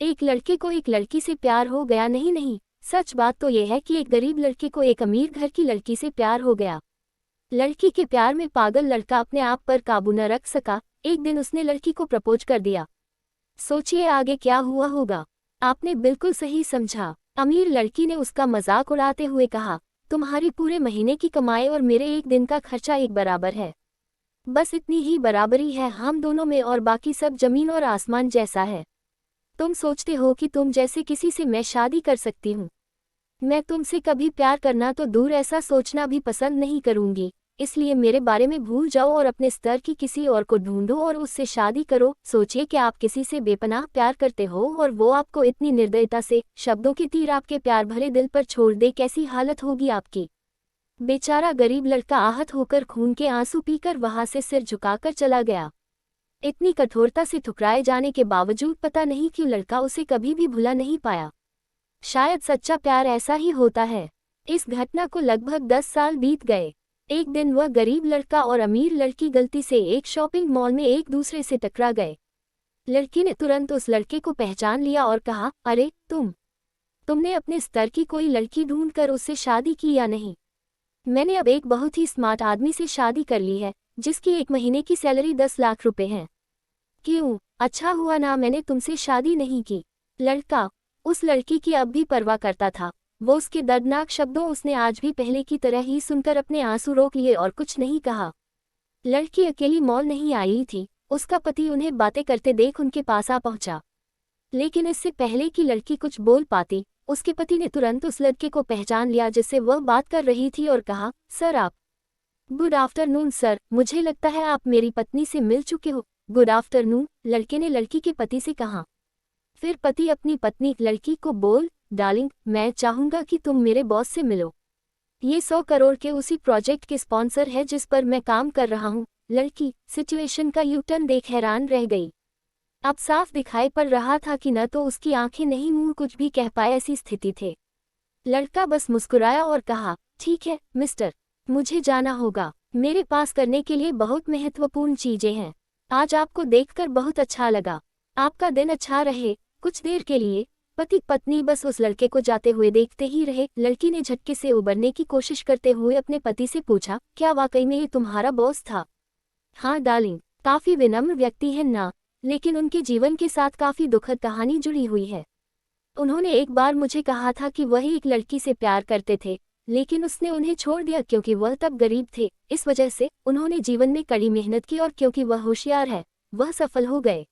एक लड़के को एक लड़की से प्यार हो गया। नहीं नहीं, सच बात तो यह है कि एक गरीब लड़के को एक अमीर घर की लड़की से प्यार हो गया। लड़की के प्यार में पागल लड़का अपने आप पर काबू न रख सका। एक दिन उसने लड़की को प्रपोज कर दिया। सोचिए आगे क्या हुआ होगा। आपने बिल्कुल सही समझा। अमीर लड़की ने उसका मजाक उड़ाते हुए कहा, तुम्हारी पूरे महीने की कमाई और मेरे एक दिन का खर्चा एक बराबर है। बस इतनी ही बराबरी है हम दोनों में और बाकी सब जमीन और आसमान जैसा है। तुम सोचते हो कि तुम जैसे किसी से मैं शादी कर सकती हूँ। मैं तुमसे कभी प्यार करना तो दूर ऐसा सोचना भी पसंद नहीं करूँगी। इसलिए मेरे बारे में भूल जाओ और अपने स्तर की किसी और को ढूंढो और उससे शादी करो। सोचिए कि आप किसी से बेपनाह प्यार करते हो और वो आपको इतनी निर्दयता से शब्दों के तीर आपके प्यार भरे दिल पर छोड़ दे, कैसी हालत होगी आपकी। बेचारा गरीब लड़का आहत होकर खून के आंसू पीकर वहां से सिर झुकाकर चला गया। इतनी कठोरता से ठुकराए जाने के बावजूद पता नहीं क्यों लड़का उसे कभी भी भुला नहीं पाया। शायद सच्चा प्यार ऐसा ही होता है। इस घटना को लगभग 10 साल बीत गए। एक दिन वह गरीब लड़का और अमीर लड़की गलती से एक शॉपिंग मॉल में एक दूसरे से टकरा गए। लड़की ने तुरंत उस लड़के को पहचान लिया और कहा, अरे तुमने अपने स्तर की कोई लड़की ढूंढकर उससे शादी की या नहीं? मैंने अब एक बहुत ही स्मार्ट आदमी से शादी कर ली है जिसकी एक महीने की सैलरी 10 लाख रुपए है। क्यों, अच्छा हुआ ना मैंने तुमसे शादी नहीं की। लड़का उस लड़की की अब भी परवाह करता था। वो उसके दर्दनाक शब्दों उसने आज भी पहले की तरह ही सुनकर अपने आंसू रोक लिए और कुछ नहीं कहा। लड़की अकेली मॉल नहीं आई थी। उसका पति उन्हें बातें करते देख उनके पास आ पहुंचा। लेकिन इससे पहले कि लड़की कुछ बोल पाती, उसके पति ने तुरंत उस लड़के को पहचान लिया जिससे वह बात कर रही थी और कहा, सर आप। गुड आफ्टरनून सर, मुझे लगता है आप मेरी पत्नी से मिल चुके हो। गुड आफ्टरनून, लड़के ने लड़की के पति से कहा। फिर पति अपनी पत्नी लड़की को बोल, डार्लिंग मैं चाहूंगा कि तुम मेरे बॉस से मिलो। ये 100 करोड़ के उसी प्रोजेक्ट के स्पॉन्सर है जिस पर मैं काम कर रहा हूँ। लड़की सिचुएशन का यू टर्न देख हैरान रह गई। अब साफ दिखाई पड़ रहा था कि न तो उसकी आंखें नहीं मुंह कुछ भी कह पाए ऐसी स्थिति थे। लड़का बस मुस्कुराया और कहा, ठीक है मिस्टर, मुझे जाना होगा। मेरे पास करने के लिए बहुत महत्वपूर्ण चीजें हैं। आज आपको देखकर बहुत अच्छा लगा। आपका दिन अच्छा रहे। कुछ देर के लिए पति पत्नी बस उस लड़के को जाते हुए देखते ही रहे। लड़की ने झटके से उबरने की कोशिश करते हुए अपने पति से पूछा, क्या वाकई में ये तुम्हारा बॉस था? हाँ डार्लिंग, काफी विनम्र व्यक्ति है ना, लेकिन उनके जीवन के साथ काफी दुखद कहानी जुड़ी हुई है। उन्होंने एक बार मुझे कहा था कि वह एक लड़की से प्यार करते थे, लेकिन उसने उन्हें छोड़ दिया क्योंकि वह तब गरीब थे। इस वजह से उन्होंने जीवन में कड़ी मेहनत की और क्योंकि वह होशियार है, वह सफल हो गए।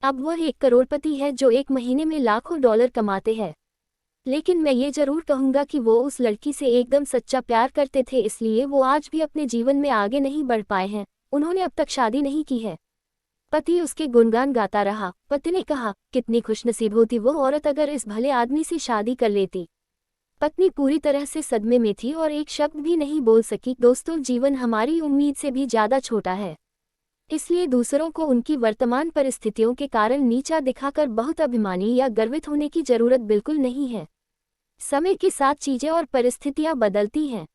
अब वह एक करोड़पति है जो एक महीने में लाखों डॉलर कमाते हैं। लेकिन मैं ये जरूर कहूंगा कि वो उस लड़की से एकदम सच्चा प्यार करते थे, इसलिए वो आज भी अपने जीवन में आगे नहीं बढ़ पाए हैं। उन्होंने अब तक शादी नहीं की है। पति उसके गुणगान गाता रहा। पति ने कहा, कितनी खुशनसीब होती वो औरत अगर इस भले आदमी से शादी कर लेती। पत्नी पूरी तरह से सदमे में थी और एक शब्द भी नहीं बोल सकी। दोस्तों, जीवन हमारी उम्मीद से भी ज्यादा छोटा है, इसलिए दूसरों को उनकी वर्तमान परिस्थितियों के कारण नीचा दिखाकर बहुत अभिमानी या गर्वित होने की जरूरत बिल्कुल नहीं है। समय के साथ चीजें और परिस्थितियां बदलती हैं।